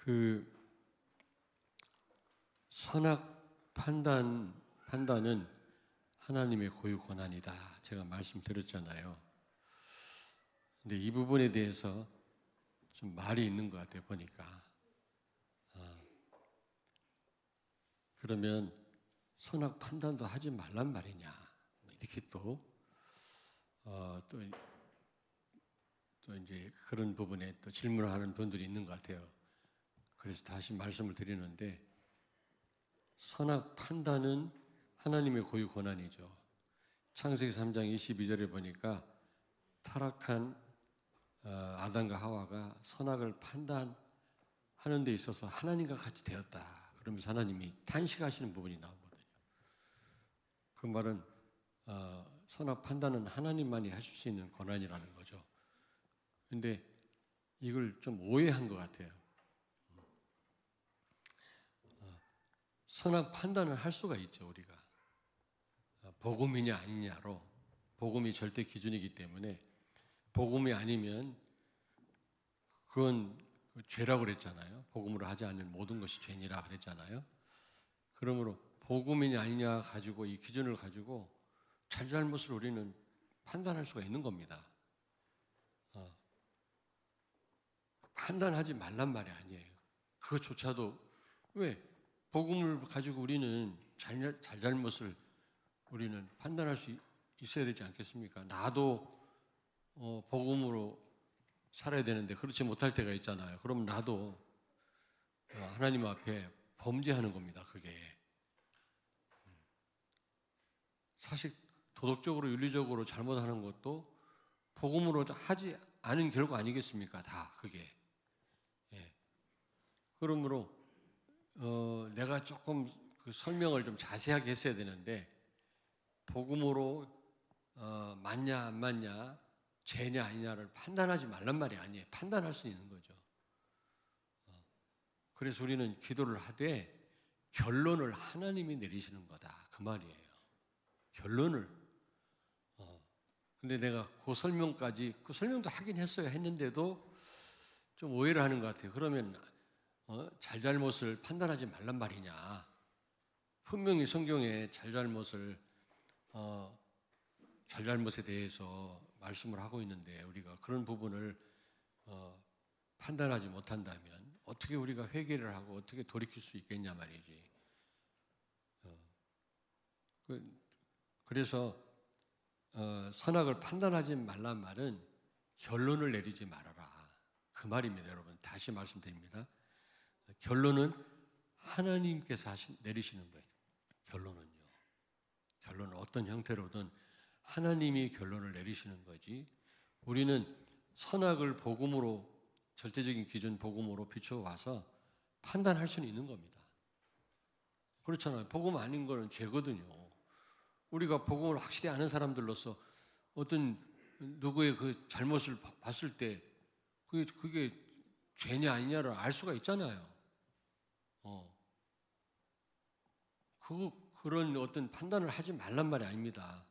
그 선악 판단은 하나님의 고유 권한이다. 제가 말씀드렸잖아요. 근데 이 부분에 대해서 좀 말이 있는 것 같아요, 보니까. 그러면 선악 판단도 하지 말란 말이냐. 이렇게 또 이제 그런 부분에 또 질문을 하는 분들이 있는 것 같아요. 그래서 다시 말씀을 드리는데, 선악 판단은 하나님의 고유 권한이죠. 창세기 3장 22절에 보니까 타락한 아담과 하와가 선악을 판단하는 데 있어서 하나님과 같이 되었다. 그러면서 하나님이 탄식하시는 부분이 나오거든요. 그 말은 선악 판단은 하나님만이 하실 수 있는 권한이라는 거죠. 그런데 이걸 좀 오해한 것 같아요. 선악 판단을 할 수가 있죠, 우리가. 복음이냐 아니냐로. 복음이 절대 기준이기 때문에 복음이 아니면 그건 죄라고 그랬잖아요. 복음으로 하지 않는 모든 것이 죄니라 그랬잖아요. 그러므로 복음이냐 아니냐 가지고 이 기준을 가지고 잘잘못을 우리는 판단할 수가 있는 겁니다. 판단하지 말란 말이 아니에요. 그것조차도 왜? 복음을 가지고 우리는 잘잘못을 우리는 판단할 수 있어야 되지 않겠습니까? 나도 복음으로 살아야 되는데 그렇지 못할 때가 있잖아요. 그럼 나도 하나님 앞에 범죄하는 겁니다. 그게 사실 도덕적으로 윤리적으로 잘못하는 것도 복음으로 하지 않은 결과 아니겠습니까? 다 그게. 예. 그러므로 내가 조금 그 설명을 좀 자세하게 했어야 되는데 복음으로 맞냐 안 맞냐 죄냐 아니냐를 판단하지 말란 말이 아니에요. 판단할 수 있는 거죠. 그래서 우리는 기도를 하되 결론을 하나님이 내리시는 거다. 그 말이에요. 결론을. 근데 내가 그 설명도 하긴 했어요. 했는데도 좀 오해를 하는 것 같아요. 그러면 잘잘못을 판단하지 말란 말이냐. 분명히 성경에 잘잘못에 대해서 말씀을 하고 있는데 우리가 그런 부분을 판단하지 못한다면 어떻게 우리가 회개를 하고 어떻게 돌이킬 수 있겠냐 말이지. 그래서 선악을 판단하지 말란 말은 결론을 내리지 말아라. 그 말입니다, 여러분. 다시 말씀드립니다. 결론은 하나님께서 내리시는 거예요. 결론은요. 결론은 어떤 형태로든 하나님이 결론을 내리시는 거지. 우리는 선악을 복음으로, 절대적인 기준 복음으로 비춰와서 판단할 수는 있는 겁니다. 그렇잖아요. 복음 아닌 거는 죄거든요. 우리가 복음을 확실히 아는 사람들로서 어떤 누구의 그 잘못을 봤을 때 그게 죄냐 아니냐를 알 수가 있잖아요. 그런 어떤 판단을 하지 말란 말이 아닙니다.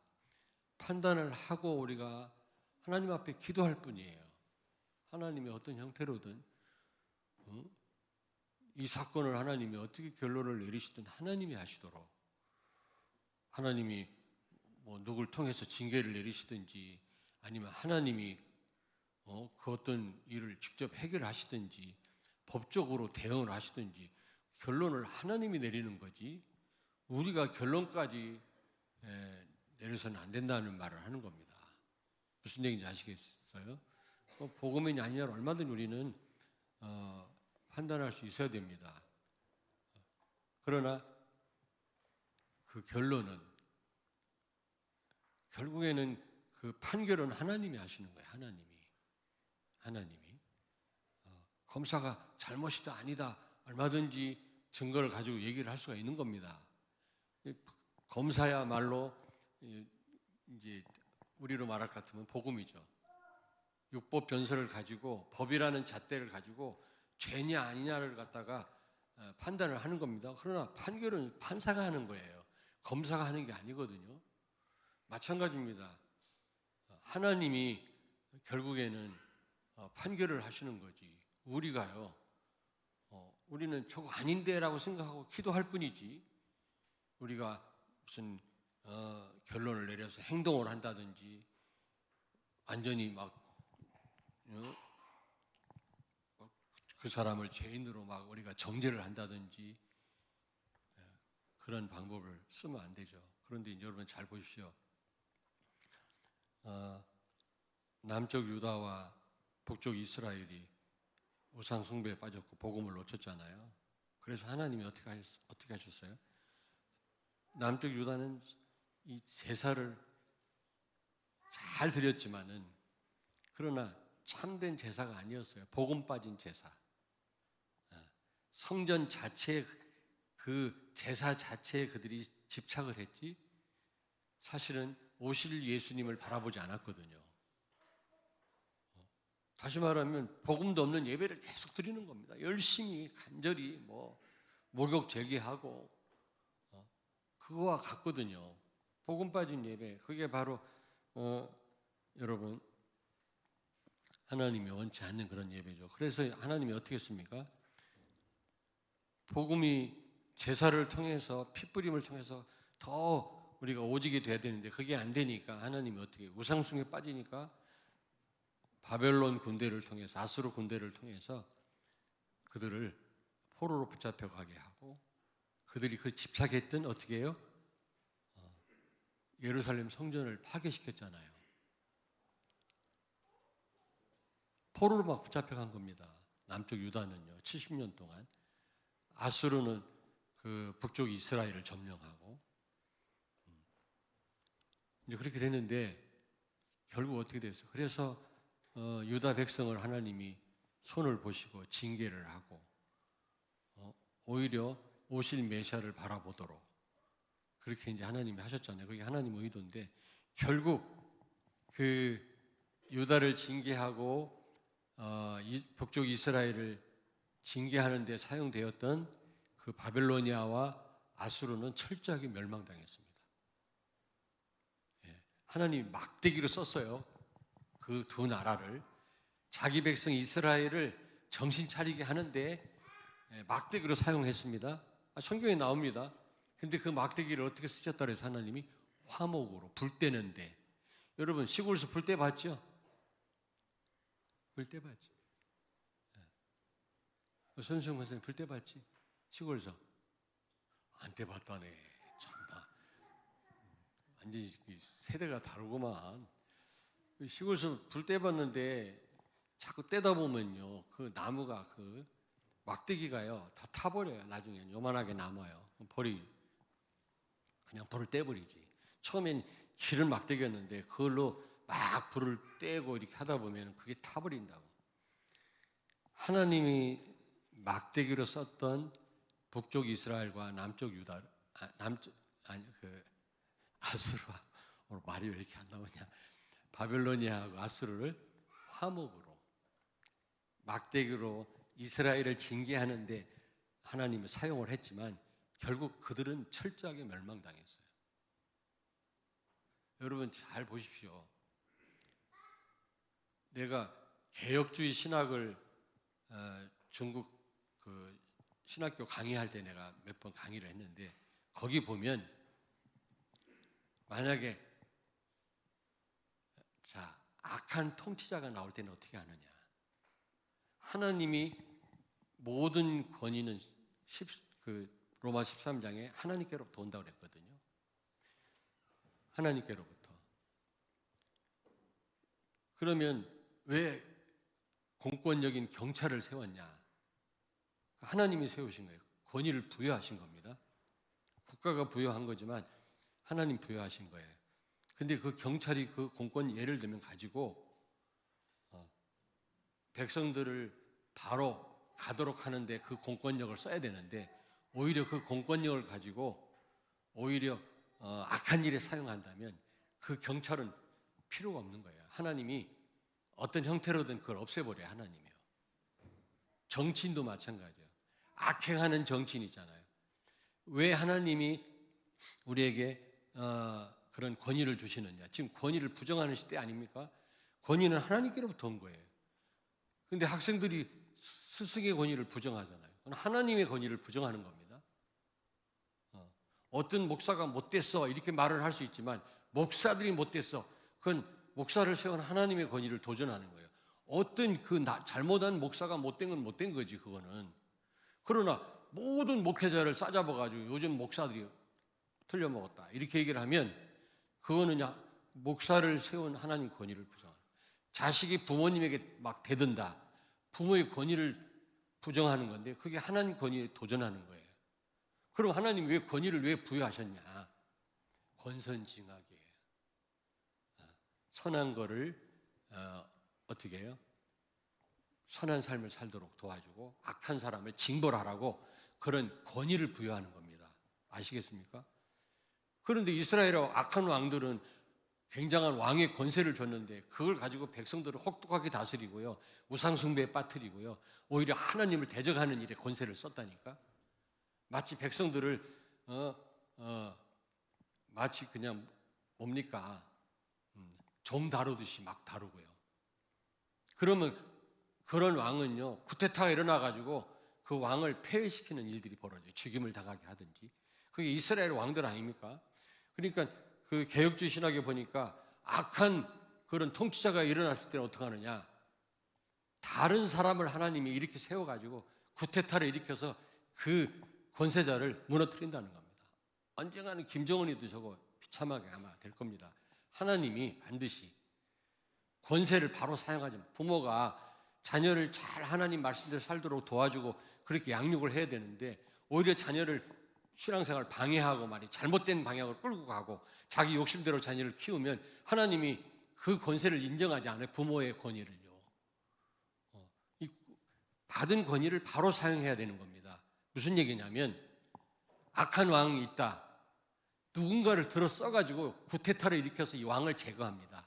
판단을 하고 우리가 하나님 앞에 기도할 뿐이에요. 하나님이 어떤 형태로든 이 사건을 하나님이 어떻게 결론을 내리시든 하나님이 하시도록, 하나님이 뭐 누굴 통해서 징계를 내리시든지 아니면 하나님이 그 어떤 일을 직접 해결하시든지 법적으로 대응을 하시든지 결론을 하나님이 내리는 거지 우리가 결론까지 내려서는 안 된다는 말을 하는 겁니다. 무슨 얘기인지 아시겠어요? 복음이 아니냐를 얼마든지 우리는 판단할 수 있어야 됩니다. 그러나 그 결론은 결국에는 그 판결은 하나님이 하시는 거예요. 하나님이 검사가 잘못이다 아니다 얼마든지 증거를 가지고 얘기를 할 수가 있는 겁니다. 검사야말로 이제 우리로 말할 것 같으면 복음이죠. 율법 변설을 가지고 법이라는 잣대를 가지고 죄냐 아니냐를 갖다가 판단을 하는 겁니다. 그러나 판결은 판사가 하는 거예요. 검사가 하는 게 아니거든요. 마찬가지입니다. 하나님이 결국에는 판결을 하시는 거지. 우리가요 우리는 저거 아닌데라고 생각하고 기도할 뿐이지 우리가 무슨 결론을 내려서 행동을 한다든지 완전히 그 사람을 죄인으로 막 우리가 정죄를 한다든지 그런 방법을 쓰면 안 되죠. 그런데 이제 여러분 잘 보십시오. 남쪽 유다와 북쪽 이스라엘이 우상 숭배에 빠졌고 복음을 놓쳤잖아요. 그래서 하나님이 어떻게 하셨어요? 남쪽 유다는 이 제사를 잘 드렸지만은 그러나 참된 제사가 아니었어요. 복음 빠진 제사. 성전 자체에 그 제사 자체에 그들이 집착을 했지 사실은 오실 예수님을 바라보지 않았거든요. 다시 말하면 복음도 없는 예배를 계속 드리는 겁니다. 열심히 간절히 목욕 제기하고 그거와 같거든요. 복음 빠진 예배 그게 바로 여러분 하나님이 원치 않는 그런 예배죠. 그래서 하나님이 어떻게 했습니까? 복음이 제사를 통해서 핏부림을 통해서 더 우리가 오직이 돼야 되는데 그게 안 되니까 하나님이 어떻게 우상숭에 빠지니까 바벨론 군대를 통해서 아수르 군대를 통해서 그들을 포로로 붙잡혀 가게 하고 그들이 그 집착했던 어떻게 해요? 예루살렘 성전을 파괴시켰잖아요. 포로로 막 붙잡혀간 겁니다. 남쪽 유다는요 70년 동안 아수르는 그 북쪽 이스라엘을 점령하고 이제 그렇게 됐는데 결국 어떻게 됐어요? 그래서 유다 백성을 하나님이 손을 보시고 징계를 하고 오히려 오실 메시아를 바라보도록 그렇게 이제 하나님이 하셨잖아요. 그게 하나님의 의도인데 결국 그 유다를 징계하고 북쪽 이스라엘을 징계하는 데 사용되었던 그 바벨로니아와 아수르는 철저하게 멸망당했습니다. 하나님이 막대기로 썼어요. 그 두 나라를 자기 백성 이스라엘을 정신 차리게 하는데 막대기로 사용했습니다. 성경에 나옵니다. 근데 그 막대기를 어떻게 쓰셨다 그래서 하나님이 화목으로 불 때는데 여러분 시골에서 불 때 봤죠? 불 때 봤지. 손수영 선생님 불 때 봤지? 시골에서 안 때 봤다네. 참나 완전히 세대가 다르구만. 시골에서 불 때 봤는데 자꾸 떼다 보면요 그 나무가 그 막대기가요 다 타버려요. 나중에 요만하게 남아요. 그냥 불을 떼버리지. 처음엔 기른 막대기였는데 그걸로 막 불을 떼고 이렇게 하다 보면 그게 타버린다고. 하나님이 막대기로 썼던 북쪽 이스라엘과 남쪽 유다, 아수르와 오늘 말이 왜 이렇게 안 나오냐? 바벨로니아하고 아수르를 화목으로 막대기로 이스라엘을 징계하는데 하나님은 사용을 했지만 결국 그들은 철저하게 멸망당했어요. 여러분 잘 보십시오. 내가 개혁주의 신학을 중국 그 신학교 강의할 때 내가 몇 번 강의를 했는데 거기 보면 만약에 악한 통치자가 나올 때는 어떻게 하느냐? 하나님이 모든 권위는 로마 13장에 하나님께로부터 온다고 그랬거든요. 하나님께로부터. 그러면 왜 공권력인 경찰을 세웠냐? 하나님이 세우신 거예요. 권위를 부여하신 겁니다. 국가가 부여한 거지만 하나님 부여하신 거예요. 근데 그 경찰이 그 공권 예를 들면 가지고 백성들을 바로 가도록 하는데 그 공권력을 써야 되는데 오히려 그 공권력을 가지고 오히려 악한 일에 사용한다면 그 경찰은 필요가 없는 거예요. 하나님이 어떤 형태로든 그걸 없애버려요. 하나님이요. 정치인도 마찬가지예요. 악행하는 정치인이잖아요. 왜 하나님이 우리에게 그런 권위를 주시느냐? 지금 권위를 부정하는 시대 아닙니까? 권위는 하나님께로부터 온 거예요. 근데 학생들이 스승의 권위를 부정하잖아요. 하나님의 권위를 부정하는 겁니다. 어떤 목사가 못됐어 이렇게 말을 할 수 있지만 목사들이 못됐어, 그건 목사를 세운 하나님의 권위를 도전하는 거예요. 어떤 잘못한 목사가 못된 건 못된 거지 그거는. 그러나 모든 목회자를 싸잡아가지고 요즘 목사들이 틀려먹었다 이렇게 얘기를 하면 그거는 목사를 세운 하나님 권위를 부정하는, 자식이 부모님에게 막 대든다, 부모의 권위를 부정하는 건데 그게 하나님 권위에 도전하는 거예요. 그럼 하나님 왜 권위를 왜 부여하셨냐? 권선징악이에요. 선한 거를 어떻게 해요? 선한 삶을 살도록 도와주고 악한 사람을 징벌하라고 그런 권위를 부여하는 겁니다. 아시겠습니까? 그런데 이스라엘의 악한 왕들은 굉장한 왕의 권세를 줬는데 그걸 가지고 백성들을 혹독하게 다스리고요, 우상숭배에 빠뜨리고요, 오히려 하나님을 대적하는 일에 권세를 썼다니까. 마치 백성들을 마치 그냥 뭡니까 종 다루듯이 막 다루고요. 그러면 그런 왕은요 쿠데타가 일어나가지고 그 왕을 폐위시키는 일들이 벌어져요. 죽임을 당하게 하든지. 그게 이스라엘 왕들 아닙니까? 그러니까 그 개혁주의 신학에 보니까 악한 그런 통치자가 일어났을 때는 어떻게 하느냐, 다른 사람을 하나님이 이렇게 세워가지고 쿠데타를 일으켜서 그 권세자를 무너뜨린다는 겁니다. 언젠가는 김정은이도 저거 비참하게 아마 될 겁니다. 하나님이 반드시 권세를 바로 사용하지, 부모가 자녀를 잘 하나님 말씀대로 살도록 도와주고 그렇게 양육을 해야 되는데 오히려 자녀를 신앙생활을 방해하고 말이 잘못된 방향으로 끌고 가고 자기 욕심대로 자녀를 키우면 하나님이 그 권세를 인정하지 않아요. 부모의 권위를요. 이 받은 권위를 바로 사용해야 되는 겁니다. 무슨 얘기냐면 악한 왕이 있다, 누군가를 들어 써가지고 쿠데타를 일으켜서 이 왕을 제거합니다.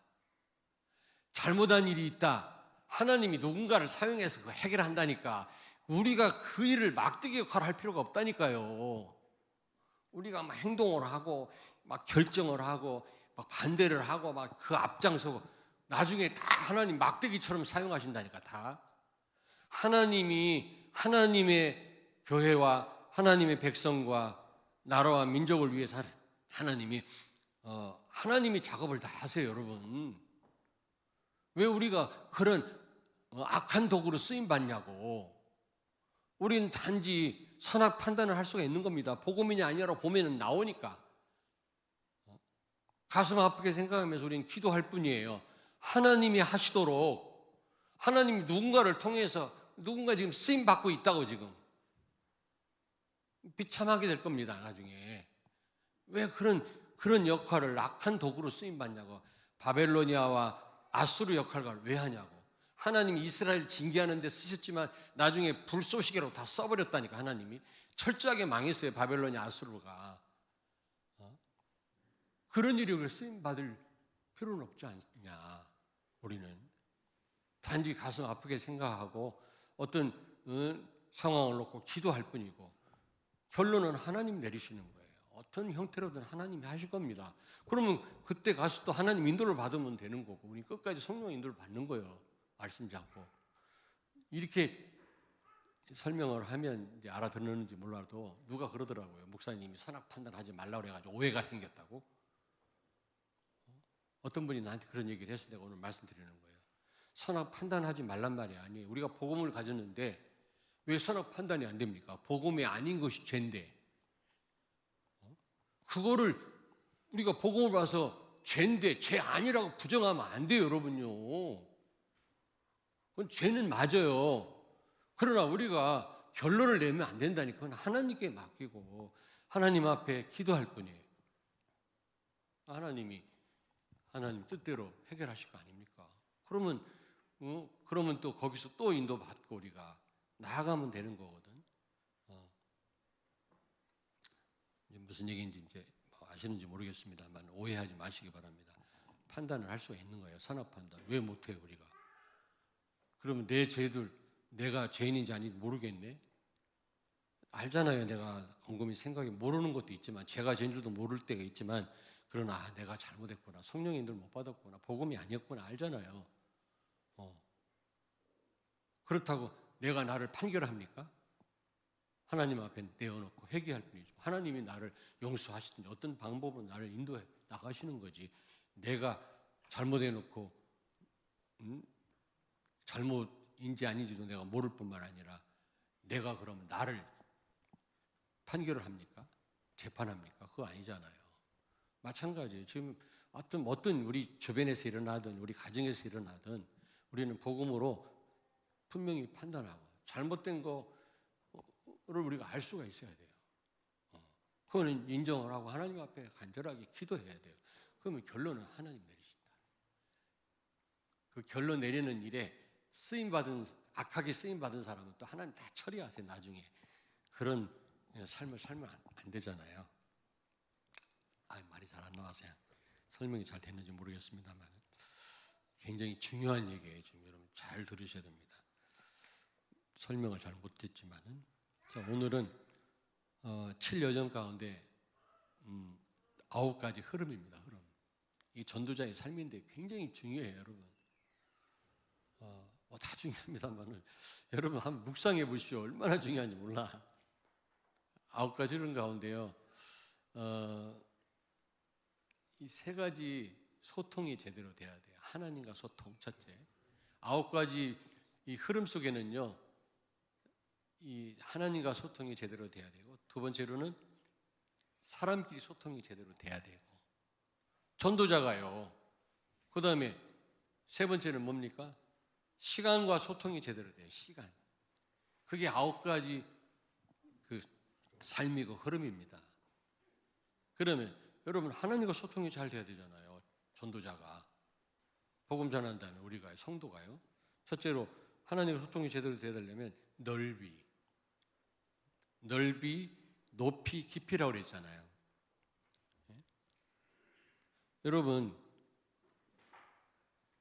잘못한 일이 있다, 하나님이 누군가를 사용해서 그거 해결한다니까. 우리가 그 일을 막대기 역할을 할 필요가 없다니까요. 우리가 막 행동을 하고 막 결정을 하고 막 반대를 하고 막 그 앞장서고 나중에 다 하나님 막대기처럼 사용하신다니까. 다 하나님이 하나님의 교회와 하나님의 백성과 나라와 민족을 위해서 하나님이 작업을 다 하세요. 여러분, 왜 우리가 그런 악한 도구로 쓰임 받냐고. 우리는 단지 선악 판단을 할 수가 있는 겁니다. 복음이냐 아니냐로 보면은 나오니까. 가슴 아프게 생각하면서 우리는 기도할 뿐이에요. 하나님이 하시도록, 하나님이 누군가를 통해서 누군가 지금 쓰임 받고 있다고 지금 비참하게 될 겁니다. 나중에 왜 그런 역할을 악한 도구로 쓰임 받냐고. 바벨로니아와 아수르 역할을 왜 하냐고. 하나님이 이스라엘 징계하는 데 쓰셨지만 나중에 불쏘시개로 다 써버렸다니까. 하나님이 철저하게 망했어요. 바벨로니아 아수르가. 그런 일이 쓰임받을 필요는 없지 않냐. 우리는 단지 가슴 아프게 생각하고 어떤 상황을 놓고 기도할 뿐이고 결론은 하나님 내리시는 거예요. 어떤 형태로든 하나님이 하실 겁니다. 그러면 그때 가서 또 하나님 인도를 받으면 되는 거고 우리 끝까지 성령 인도를 받는 거예요. 말씀 잡고. 이렇게 설명을 하면 이제 알아듣는지 몰라도 누가 그러더라고요. 목사님이 선악 판단하지 말라고 그래가지고 오해가 생겼다고. 어떤 분이 나한테 그런 얘기를 해서 내가 오늘 말씀드리는 거예요. 선악 판단하지 말란 말이 아니에요. 우리가 복음을 가졌는데 왜 선악 판단이 안 됩니까? 복음이 아닌 것이 죄인데 그거를 우리가 복음을 봐서 죄인데 죄 아니라고 부정하면 안 돼요. 여러분요. 그건 죄는 맞아요. 그러나 우리가 결론을 내면 안 된다니까. 그건 하나님께 맡기고 하나님 앞에 기도할 뿐이에요. 하나님 뜻대로 해결하실 거 아닙니까? 그러면 또 거기서 또 인도받고 우리가 나아가면 되는 거거든. 무슨 얘기인지 이제 아시는지 모르겠습니다만 오해하지 마시기 바랍니다. 판단을 할 수가 있는 거예요. 선악 판단. 왜 못해요 우리가? 그러면 내 죄들 내가 죄인인지 아닌지 모르겠네? 알잖아요. 내가 곰곰이 생각이 모르는 것도 있지만 죄가 죄인 줄도 모를 때가 있지만 그러나 내가 잘못했구나. 성령의 인도를 못 받았구나. 복음이 아니었구나. 알잖아요. 그렇다고 내가 나를 판결합니까? 하나님 앞에 내어놓고 회개할 뿐이죠. 하나님이 나를 용서하시든지 어떤 방법으로 나를 인도해 나가시는 거지. 내가 잘못해놓고 잘못인지 아닌지도 내가 모를 뿐만 아니라 내가 그러면 나를 판결을 합니까? 재판합니까? 그거 아니잖아요. 마찬가지예요. 지금 어떤 우리 주변에서 일어나든 우리 가정에서 일어나든 우리는 복음으로 분명히 판단하고 잘못된 거를 우리가 알 수가 있어야 돼요. 그거는 인정을 하고 하나님 앞에 간절하게 기도해야 돼요. 그러면 결론은 하나님 내리신다. 그 결론 내리는 일에 악하게 쓰임받은 사람은 또 하나님 다 처리하세요. 나중에 그런 삶을 살면 안 되잖아요. 말이 잘 안 나와서요. 설명이 잘 됐는지 모르겠습니다만 굉장히 중요한 얘기예요. 지금 여러분 잘 들으셔야 됩니다. 설명을 잘 못했지만은 오늘은 7여정 가운데 9가지 흐름입니다. 흐름. 이 전도자의 삶인데 굉장히 중요해요, 여러분. 다 중요합니다만은 여러분 한번 묵상해 보십시오. 얼마나 중요한지 몰라. 9가지 흐름 가운데요. 이 3가지 소통이 제대로 돼야 돼요. 하나님과 소통, 첫째. 9가지 이 흐름 속에는요, 이 하나님과 소통이 제대로 돼야 되고, 두 번째로는 사람끼리 소통이 제대로 돼야 되고, 전도자가요. 그 다음에 세 번째는 뭡니까? 시간과 소통이 제대로 돼요. 시간. 그게 9가지 그 삶이고 흐름입니다. 그러면 여러분 하나님과 소통이 잘 돼야 되잖아요. 전도자가 복음 전한다면 우리가 성도가요. 첫째로 하나님과 소통이 제대로 돼야 되려면 넓이, 높이, 깊이라고 그랬잖아요. 여러분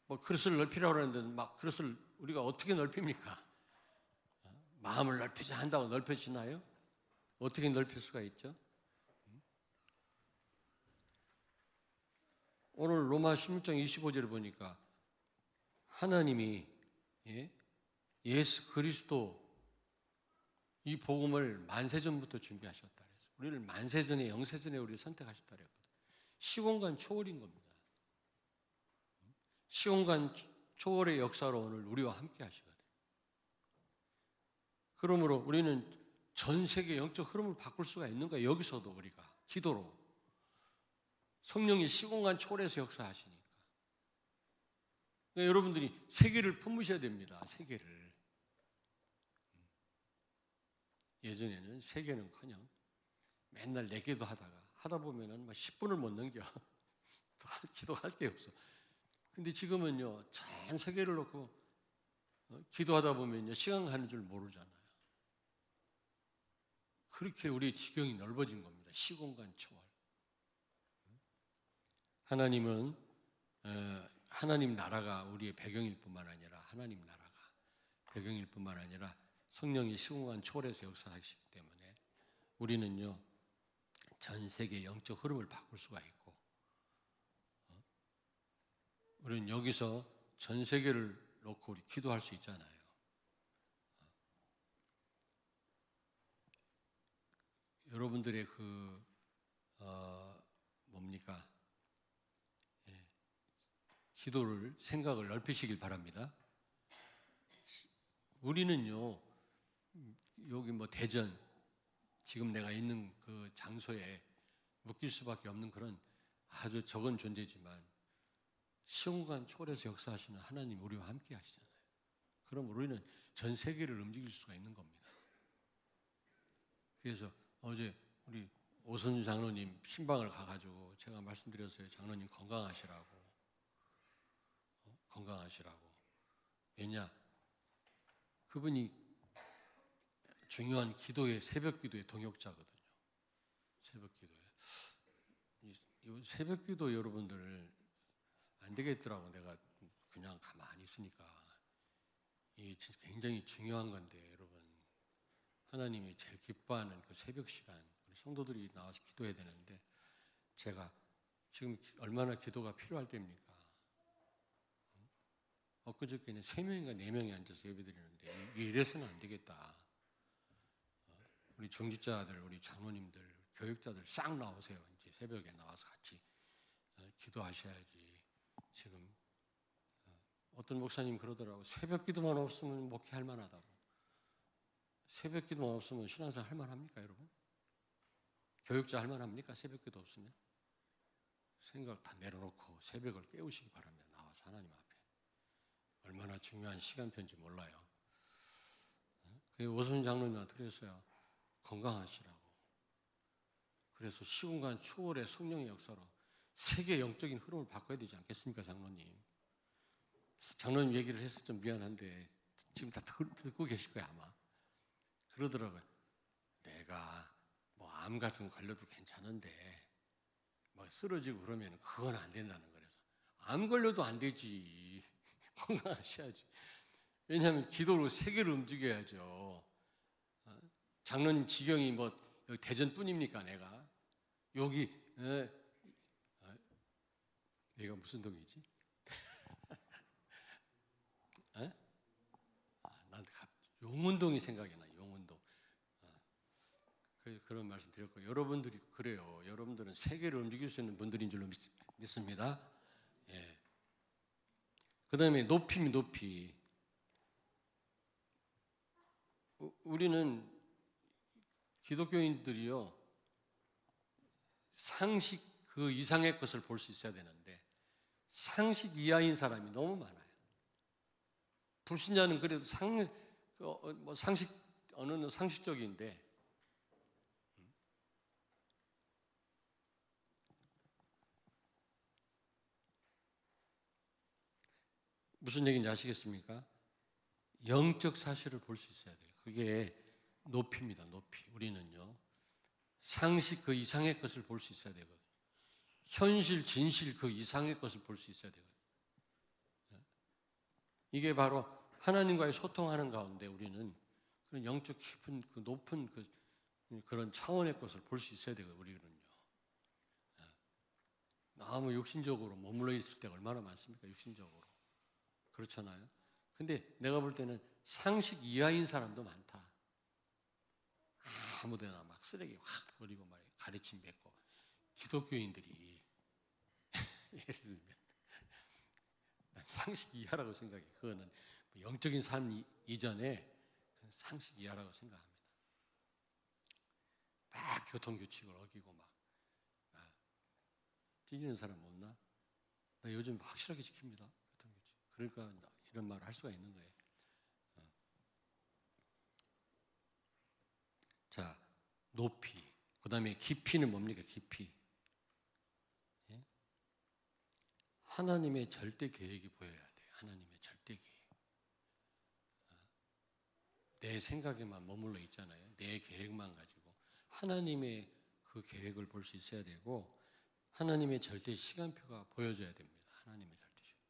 뭐 그릇을 넓히라고 그러는데 막 그릇을 우리가 어떻게 넓힙니까? 마음을 넓히자 한다고 넓혀지나요? 어떻게 넓힐 수가 있죠? 오늘 로마 16장 25절을 보니까 하나님이 예수 그리스도 이 복음을 만세전부터 준비하셨다 그래서 우리를 만세전에 영세전에 우리를 선택하셨다 그랬거든요. 시공간 초월인 겁니다. 시공간 초월의 역사로 오늘 우리와 함께 하시거든요. 그러므로 우리는 전 세계 영적 흐름을 바꿀 수가 있는 거예요. 여기서도 우리가 기도로 성령이 시공간 초월해서 역사하시니까. 그러니까 여러분들이 세계를 품으셔야 됩니다. 세계를. 예전에는 세계는커녕 맨날 내기도 하다 보면은 10분을 못 넘겨. 기도할 게 없어. 근데 지금은요, 전 세계를 놓고 기도하다 보면요, 시간 가는 줄 모르잖아요. 그렇게 우리의 지경이 넓어진 겁니다. 시공간 초월. 하나님은 하나님 나라가 우리의 배경일 뿐만 아니라 하나님 나라가 배경일 뿐만 아니라 성령이 시공간 초월해서 역사하시기 때문에 우리는요, 전 세계 영적 흐름을 바꿀 수가 있고 우리는 여기서 전 세계를 놓고 우리 기도할 수 있잖아요. 여러분들의 뭡니까? 기도를 생각을 넓히시길 바랍니다. 우리는요, 여기 뭐 대전 지금 내가 있는 그 장소에 묶일 수밖에 없는 그런 아주 적은 존재지만 시공간 초월해서 역사하시는 하나님 우리와 함께 하시잖아요. 그럼 우리는 전 세계를 움직일 수가 있는 겁니다. 그래서 어제 우리 오선주 장로님 신방을 가가지고 제가 말씀드렸어요. 장로님 건강하시라고. 왜냐? 그분이 중요한 기도의 새벽 기도의 동역자거든요. 새벽 기도에. 이 새벽 기도 여러분들 안 되겠더라고. 내가 그냥 가만히 있으니까. 이게 굉장히 중요한 건데 여러분. 하나님이 제일 기뻐하는 그 새벽 시간 우리 성도들이 나와서 기도해야 되는데 제가 지금 얼마나 기도가 필요할 때입니까? 엊그저께는 3명인가 4명이 앉아서 예배드리는데 이래서는 안 되겠다. 우리 중직자들, 우리 장로님들, 교육자들 싹 나오세요. 이제 새벽에 나와서 같이 기도하셔야지. 지금 어떤 목사님 그러더라고. 새벽 기도만 없으면 목회할 만하다고. 새벽 기도만 없으면 신앙생활 할 만합니까, 여러분? 교육자 할 만합니까? 새벽 기도 없으면? 생각 다 내려놓고 새벽을 깨우시기 바랍니다. 나와서 하나님 앞에. 얼마나 중요한 시간표인지 몰라요. 오순 장로님한테 그랬어요. 건강하시라고. 그래서 시공간 초월의 성령의 역사로 세계 영적인 흐름을 바꿔야 되지 않겠습니까, 장로님? 장로님 얘기를 해서 좀 미안한데 지금 다 듣고 계실 거예요, 아마. 그러더라고요. 내가 뭐 암 같은 거 걸려도 괜찮은데 뭐 쓰러지고 그러면 그건 안 된다는 거라서. 암 걸려도 안 되지. 건강하셔야지. 왜냐하면 기도로 세계를 움직여야죠. 장로님 지경이 뭐 여기 대전뿐입니까, 내가? 여기 여기가 무슨 동이지? 난 용운동이 생각이 나. 용운동. 그런 말씀 드렸고, 여러분들이 그래요. 여러분들은 세계를 움직일 수 있는 분들인 줄로 믿습니다. 예. 그다음에 높이입니다. 높이. 우리는 기독교인들이요, 상식 그 이상의 것을 볼 수 있어야 되는데 상식 이하인 사람이 너무 많아요. 불신자는 그래도 상식 어느 상식적인데 무슨 얘기인지 아시겠습니까? 영적 사실을 볼 수 있어야 돼요. 그게 높이입니다. 높이. 우리는요, 상식 그 이상의 것을 볼 수 있어야 되거든요. 현실, 진실 그 이상의 것을 볼 수 있어야 되거든요. 이게 바로 하나님과의 소통하는 가운데 우리는 그런 영적 깊은 그 높은 그런 차원의 것을 볼 수 있어야 되거든요. 우리는요. 너무 육신적으로 머물러 있을 때가 얼마나 많습니까? 육신적으로. 그렇잖아요. 근데 내가 볼 때는 상식 이하인 사람도 많다. 아무데나 막 쓰레기 확 버리고 말이에요. 가르침 뱉고. 기독교인들이 예를 들면 상식 이하라고 생각해. 그거는 영적인 삶 이전에 상식 이하라고 생각합니다. 막 교통규칙을 어기고 막 찢는 사람 없나? 나 요즘 확실하게 지킵니다. 교통규칙. 그러니까 이런 말을 할 수가 있는 거예요. 자, 높이. 그 다음에 깊이는 뭡니까? 깊이. 예? 하나님의 절대 계획이 보여야 돼요. 하나님의 절대 계획. 내 생각에만 머물러 있잖아요. 내 계획만 가지고. 하나님의 그 계획을 볼 수 있어야 되고, 하나님의 절대 시간표가 보여줘야 됩니다. 하나님의 절대 시간.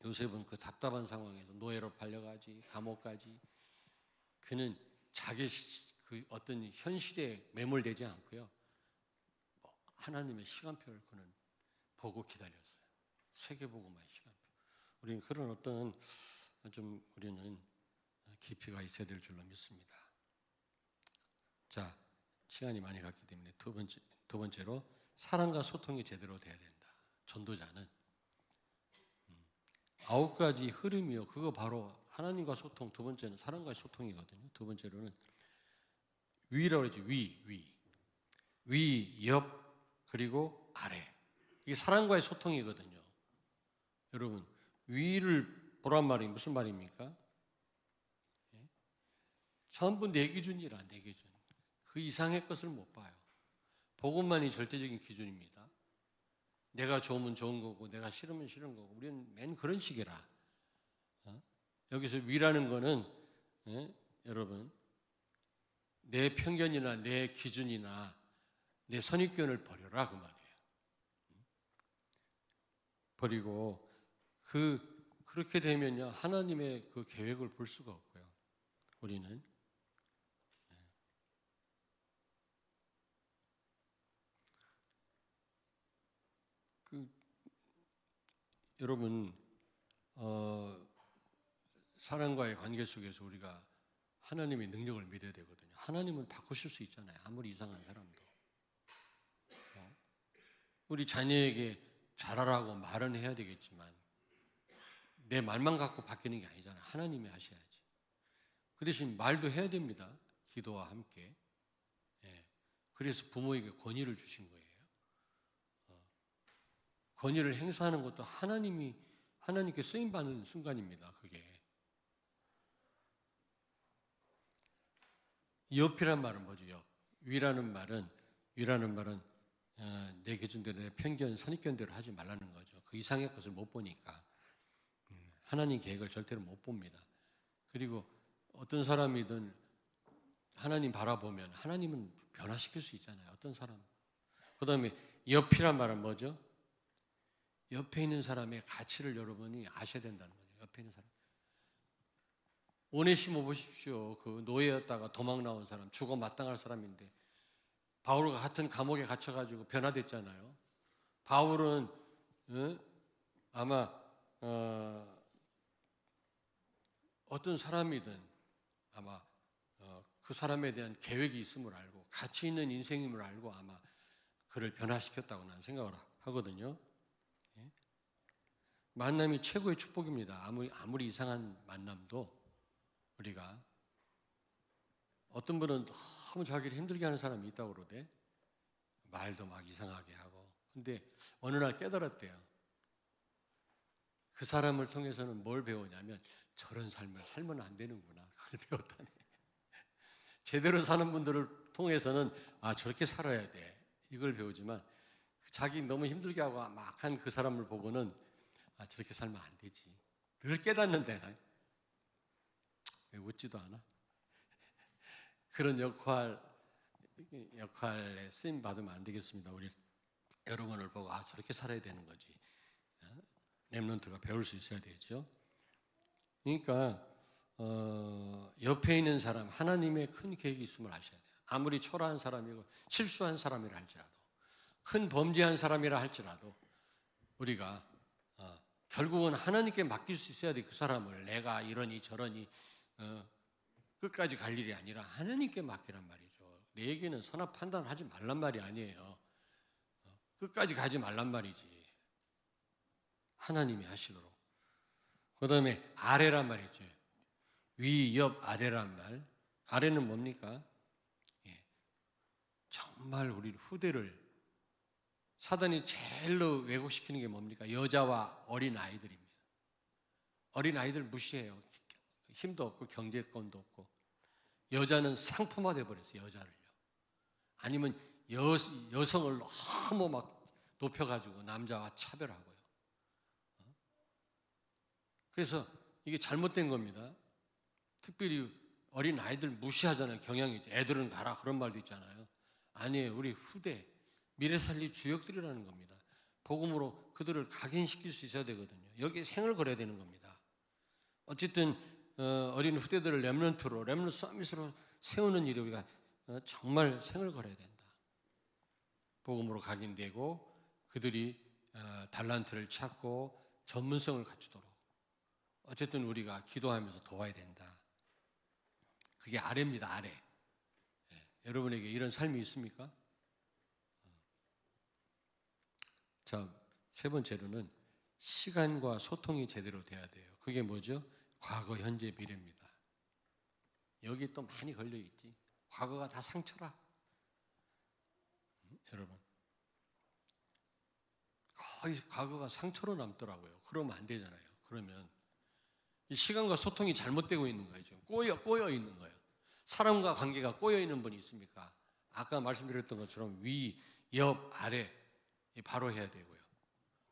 요셉은 그 답답한 상황에서 노예로 팔려가지, 감옥 가지, 그는 자기 그 어떤 현실에 매몰되지 않고요. 하나님의 시간표를 그는 보고 기다렸어요. 세계복음화의 시간표. 우리는 그런 어떤 좀 우리는 깊이가 있어야 될 줄로 믿습니다. 자, 시간이 많이 갔기 때문에 두 번째로 사랑과 소통이 제대로 돼야 된다. 전도자는 9가지 흐름이요. 그거 바로 하나님과 소통. 두 번째는 사랑과의 소통이거든요. 두 번째로는 위라고 그러죠. 위, 옆, 그리고 아래. 이게 사랑과의 소통이거든요. 여러분, 위를 보란 말이 무슨 말입니까? 전부 내 기준이라, 내 기준. 그 이상의 것을 못 봐요. 복음만이 절대적인 기준입니다. 내가 좋으면 좋은 거고 내가 싫으면 싫은 거고 우리는 맨 그런 식이라. 여기서 위라는 거는 여러분 내 편견이나 내 기준이나 내 선입견을 버려라 그 말이에요. 버리고 그렇게 되면요 하나님의 그 계획을 볼 수가 없고요. 우리는 여러분 사람과의 관계 속에서 우리가 하나님의 능력을 믿어야 되거든요. 하나님은 바꾸실 수 있잖아요. 아무리 이상한 사람도. 우리 자녀에게 잘하라고 말은 해야 되겠지만 내 말만 갖고 바뀌는 게 아니잖아요. 하나님이 하셔야지. 그 대신 말도 해야 됩니다. 기도와 함께. 예. 그래서 부모에게 권위를 주신 거예요. 권위를 행사하는 것도 하나님께 쓰임받는 순간입니다. 그게. 옆이란 말은 뭐죠? 옆. 위라는 말은 내 기준대로, 내 편견, 선입견대로 하지 말라는 거죠. 그 이상의 것을 못 보니까. 하나님 계획을 절대로 못 봅니다. 그리고 어떤 사람이든 하나님 바라보면 하나님은 변화시킬 수 있잖아요. 어떤 사람. 그 다음에 옆이란 말은 뭐죠? 옆에 있는 사람의 가치를 여러분이 아셔야 된다는 거죠. 옆에 있는 사람. 오네시모 보십시오. 그 노예였다가 도망 나온 사람, 죽어 마땅할 사람인데 바울과 같은 감옥에 갇혀가지고 변화됐잖아요. 바울은 아마 어떤 사람이든 아마 그 사람에 대한 계획이 있음을 알고 가치 있는 인생임을 알고 아마 그를 변화시켰다고 나는 생각을 하거든요. 만남이 최고의 축복입니다. 아무리 이상한 만남도 우리가 어떤 분은 너무 자기를 힘들게 하는 사람이 있다고 그러대. 말도 막 이상하게 하고. 근데 어느 날 깨달았대요. 그 사람을 통해서는 뭘 배우냐면 저런 삶을 살면 안 되는구나. 그걸 배웠다네. 제대로 사는 분들을 통해서는 저렇게 살아야 돼. 이걸 배우지만 자기 너무 힘들게 하고 막 한 그 사람을 보고는 저렇게 살면 안 되지. 늘 깨닫는데 왜 웃지도 않아? 그런 역할에 쓰임 받으면 안 되겠습니다. 우리 여러분을 보고 저렇게 살아야 되는 거지. 렘넌트가 배울 수 있어야 되죠. 그러니까 옆에 있는 사람 하나님의 큰 계획이 있음을 아셔야 돼요. 아무리 초라한 사람이고 실수한 사람이라 할지라도 큰 범죄한 사람이라 할지라도 우리가 결국은 하나님께 맡길 수 있어야 돼. 그 사람을 내가 이러니 저러니 끝까지 갈 일이 아니라 하나님께 맡기란 말이죠. 내에게는 선악 판단하지 말란 말이 아니에요. 끝까지 가지 말란 말이지. 하나님이 하시도록. 그 다음에 아래란 말이죠. 위, 옆, 아래란 말. 아래는 뭡니까? 정말 우리 후대를 사단이 제일로 왜곡시키는 게 뭡니까? 여자와 어린 아이들입니다. 어린 아이들 무시해요. 힘도 없고 경제권도 없고. 여자는 상품화돼 버렸어요. 여자를요. 아니면 여성을 너무 막 높여가지고 남자와 차별하고요. 그래서 이게 잘못된 겁니다. 특별히 어린 아이들 무시하잖아요. 경향이 있죠. 애들은 가라 그런 말도 있잖아요. 아니에요. 우리 후대 미래 살릴 주역들이라는 겁니다. 복음으로 그들을 각인시킬 수 있어야 되거든요. 여기에 생을 걸어야 되는 겁니다. 어쨌든 어린 후대들을 렘넌트 서밋으로 세우는 일이 우리가 정말 생을 걸어야 된다. 복음으로 각인되고 그들이 달란트를 찾고 전문성을 갖추도록 어쨌든 우리가 기도하면서 도와야 된다. 그게 아래입니다. 아래. 여러분에게 이런 삶이 있습니까? 자, 세 번째로는 시간과 소통이 제대로 돼야 돼요. 그게 뭐죠? 과거, 현재, 미래입니다. 여기 또 많이 걸려있지. 과거가 다 상처라. 여러분. 거의 과거가 상처로 남더라고요. 그러면 안 되잖아요. 그러면 이 시간과 소통이 잘못되고 있는 거죠. 꼬여 있는 거예요. 사람과 관계가 꼬여 있는 분이 있습니까? 아까 말씀드렸던 것처럼 위, 옆, 아래 바로 해야 되고요.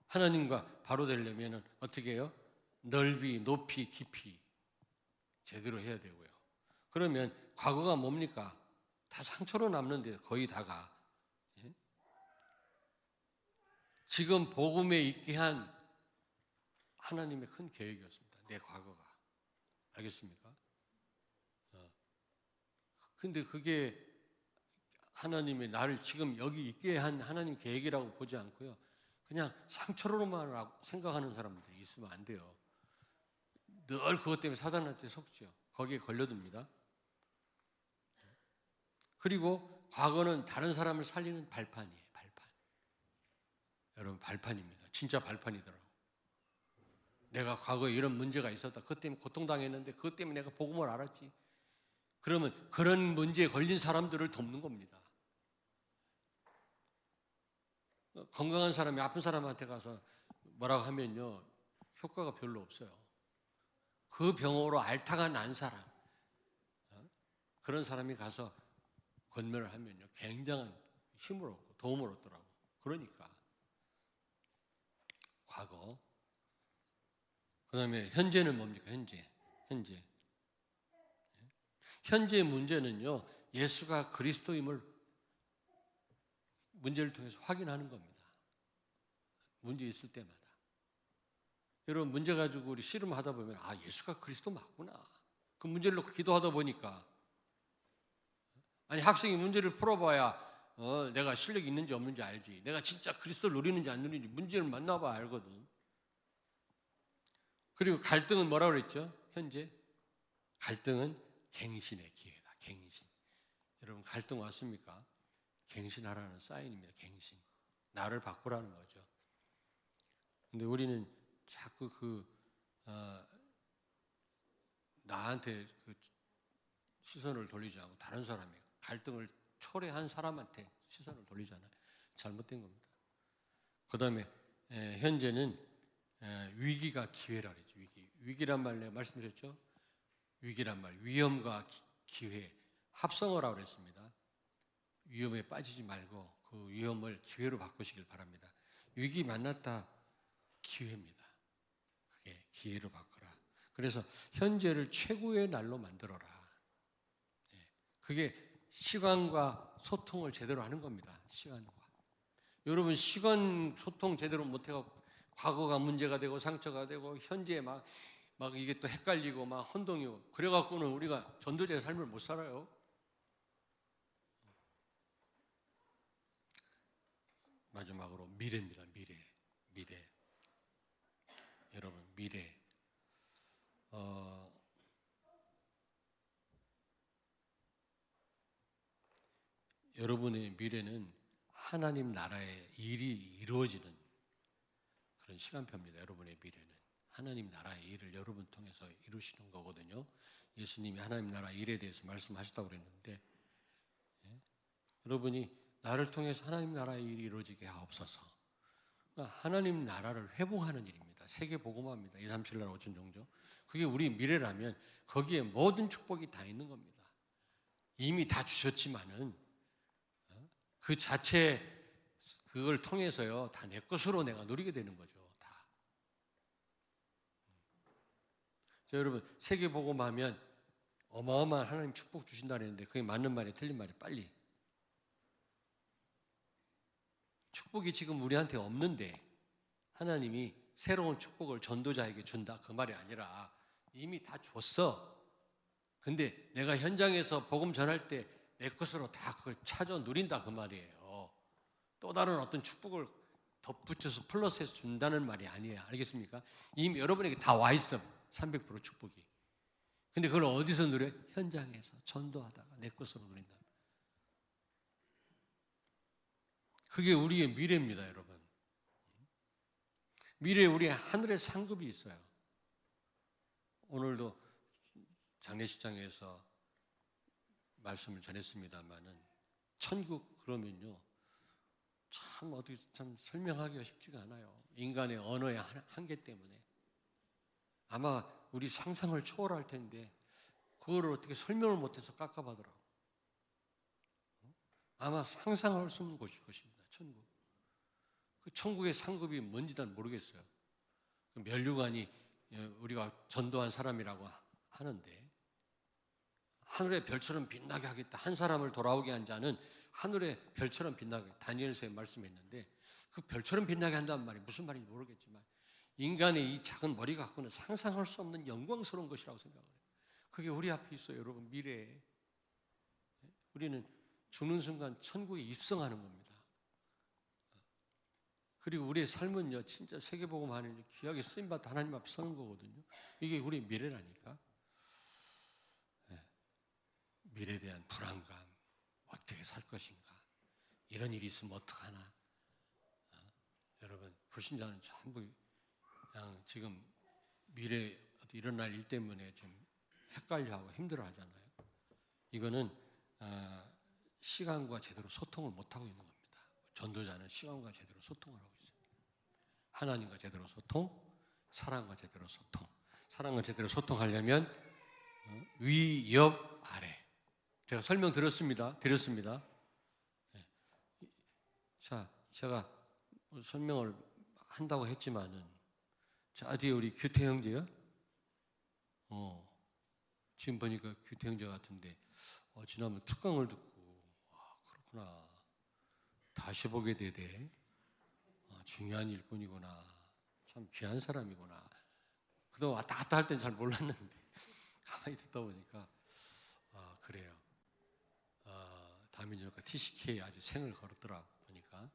하나님과 바로 되려면 어떻게 해요? 넓이, 높이, 깊이 제대로 해야 되고요. 그러면 과거가 뭡니까? 다 상처로 남는데 거의 다가. 지금 복음에 있게 한 하나님의 큰 계획이었습니다. 내 과거가. 알겠습니까? 근데 그게 하나님이 나를 지금 여기 있게 한 하나님 계획이라고 보지 않고요. 그냥 상처로만 생각하는 사람들이 있으면 안 돼요. 늘 그것 때문에 사단한테 속죠. 거기에 걸려듭니다. 그리고 과거는 다른 사람을 살리는 발판이에요. 발판. 여러분, 발판입니다. 진짜 발판이더라고. 내가 과거에 이런 문제가 있었다. 그것 때문에 고통당했는데 그것 때문에 내가 복음을 알았지. 그러면 그런 문제에 걸린 사람들을 돕는 겁니다. 건강한 사람이 아픈 사람한테 가서 뭐라고 하면요, 효과가 별로 없어요. 그 병으로 앓다가 난 사람, 그런 사람이 가서 권면을 하면요, 굉장한 힘을 얻고 도움을 얻더라고. 그러니까 과거, 그다음에 현재는 뭡니까? 현재 문제는요, 예수가 그리스도임을 문제를 통해서 확인하는 겁니다. 문제 있을 때마다. 여러분, 문제 가지고 우리 씨름하다 보면 예수가 그리스도 맞구나. 그 문제를 놓고 기도하다 보니까, 아니 학생이 문제를 풀어봐야 내가 실력이 있는지 없는지 알지. 내가 진짜 그리스도를 누리는지 안 누리는지 문제를 만나봐야 알거든. 그리고 갈등은 뭐라고 그랬죠? 현재 갈등은 갱신의 기회다. 갱신. 여러분, 갈등 왔습니까? 갱신하라는 사인입니다. 갱신. 나를 바꾸라는 거죠. 근데 우리는 자꾸 나한테 그 시선을 돌리지 않고 다른 사람이 갈등을 초래한 사람한테 시선을 돌리잖아요. 잘못된 겁니다. 그 다음에 현재는 위기가 기회라 그랬죠. 위기란 말 내가 말씀드렸죠. 위기란 말, 위험과 기회, 합성어라고 그랬습니다. 위험에 빠지지 말고 그 위험을 기회로 바꾸시길 바랍니다. 위기 만났다, 기회입니다. 그게 기회로 바꾸라. 그래서 현재를 최고의 날로 만들어라. 그게 시간과 소통을 제대로 하는 겁니다. 시간과. 여러분, 시간 소통 제대로 못해서 과거가 문제가 되고 상처가 되고 현재에 막 이게 또 헷갈리고 막 혼동이고 그래갖고는 우리가 전도자의 삶을 못 살아요. 마지막으로 미래입니다. 미래. 여러분, 미래. 여러분의 미래는 하나님 나라의 일이 이루어지는 그런 시간표입니다. 여러분의 미래는 하나님 나라의 일을 여러분 통해서 이루시는 거거든요. 예수님이 하나님 나라 일에 대해서 말씀하셨다고 그랬는데, 여러분이 나를 통해서 하나님 나라의 일이 이루어지게 하옵소서. 하나님 나라를 회복하는 일입니다. 세계 복음화입니다. 2, 3, 7, 8, 5천 종족. 그게 우리 미래라면 거기에 모든 축복이 다 있는 겁니다. 이미 다 주셨지만은 그 자체 그걸 통해서요, 다 내 것으로 내가 누리게 되는 거죠. 다. 자, 여러분, 세계 복음하면 어마어마한 하나님 축복 주신다 그랬는데 그게 맞는 말이 틀린 말이 빨리. 축복이 지금 우리한테 없는데 하나님이 새로운 축복을 전도자에게 준다, 그 말이 아니라 이미 다 줬어. 근데 내가 현장에서 복음 전할 때 내 것으로 다 그걸 찾아 누린다, 그 말이에요. 또 다른 어떤 축복을 덧붙여서 플러스해서 준다는 말이 아니에요. 알겠습니까? 이미 여러분에게 다 와 있어. 300% 축복이. 근데 그걸 어디서 누려요? 현장에서 전도하다가 내 것으로 누린다. 그게 우리의 미래입니다, 여러분. 미래에 우리 하늘의 상급이 있어요. 오늘도 장례식장에서 말씀을 전했습니다만은 천국 그러면요, 참 어떻게 참 설명하기가 쉽지가 않아요. 인간의 언어의 한계 때문에 아마 우리 상상을 초월할 텐데 그거를 어떻게 설명을 못해서 깝깝하더라고. 아마 상상할 수 없는 곳일 것입니다. 천국. 그 천국의 상급이 뭔지 난 모르겠어요. 면류관이 우리가 전도한 사람이라고 하는데 하늘의 별처럼 빛나게 하겠다. 한 사람을 돌아오게 한 자는 하늘의 별처럼 빛나게, 다니엘서에 말씀했는데 그 별처럼 빛나게 한다는 말이 무슨 말인지 모르겠지만 인간의 이 작은 머리 갖고는 상상할 수 없는 영광스러운 것이라고 생각을 해요. 그게 우리 앞에 있어요. 여러분, 미래에. 우리는 죽는 순간 천국에 입성하는 겁니다. 그리고 우리의 삶은요, 진짜 세계복음 하는 귀하게 쓰임받아 하나님 앞에 서는 거거든요. 이게 우리의 미래라니까. 네. 미래에 대한 불안감, 어떻게 살 것인가, 이런 일이 있으면 어떡하나. 여러분, 불신자는 전부 그냥 지금 미래에 일어날 일 때문에 지금 헷갈려하고 힘들어하잖아요. 이거는 시간과 제대로 소통을 못하고 있는 겁니다. 전도자는 시간과 제대로 소통을 하고 있어요. 하나님과 제대로 소통, 사랑과 제대로 소통. 사랑과 제대로 소통하려면 위, 옆, 아래. 제가 설명드렸습니다. 자, 제가 설명을 한다고 했지만은, 자, 뒤에 우리 규태 형제요? 지금 보니까 규태 형제 같은데, 지난번 특강을 듣고, 그렇구나. 다시 보게 되대. 중요한 일꾼이구나. 참 귀한 사람이구나. 그동안 왔다 갔다 할 땐 잘 몰랐는데, 가만히 듣다 보니까, 그래요. 다민족과 TCK 아주 생을 걸었더라 보니까.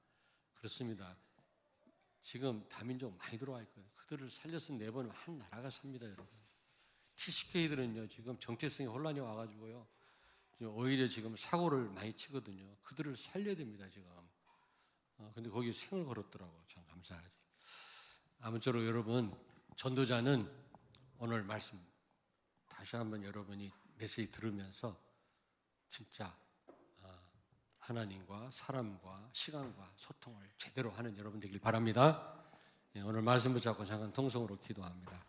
그렇습니다. 지금 다민족 많이 들어와 있거든요. 그들을 살려서 내보내면 한 나라가 삽니다, 여러분. TCK들은요, 지금 정체성에 혼란이 와가지고요, 오히려 지금 사고를 많이 치거든요. 그들을 살려야 됩니다, 지금. 근데 거기 생을 걸었더라고. 참 감사하지. 아무쪼록 여러분, 전도자는 오늘 말씀 다시 한번 여러분이 메시지 들으면서 진짜 하나님과 사람과 시간과 소통을 제대로 하는 여러분 되길 바랍니다. 오늘 말씀 붙잡고 잠깐 통성으로 기도합니다.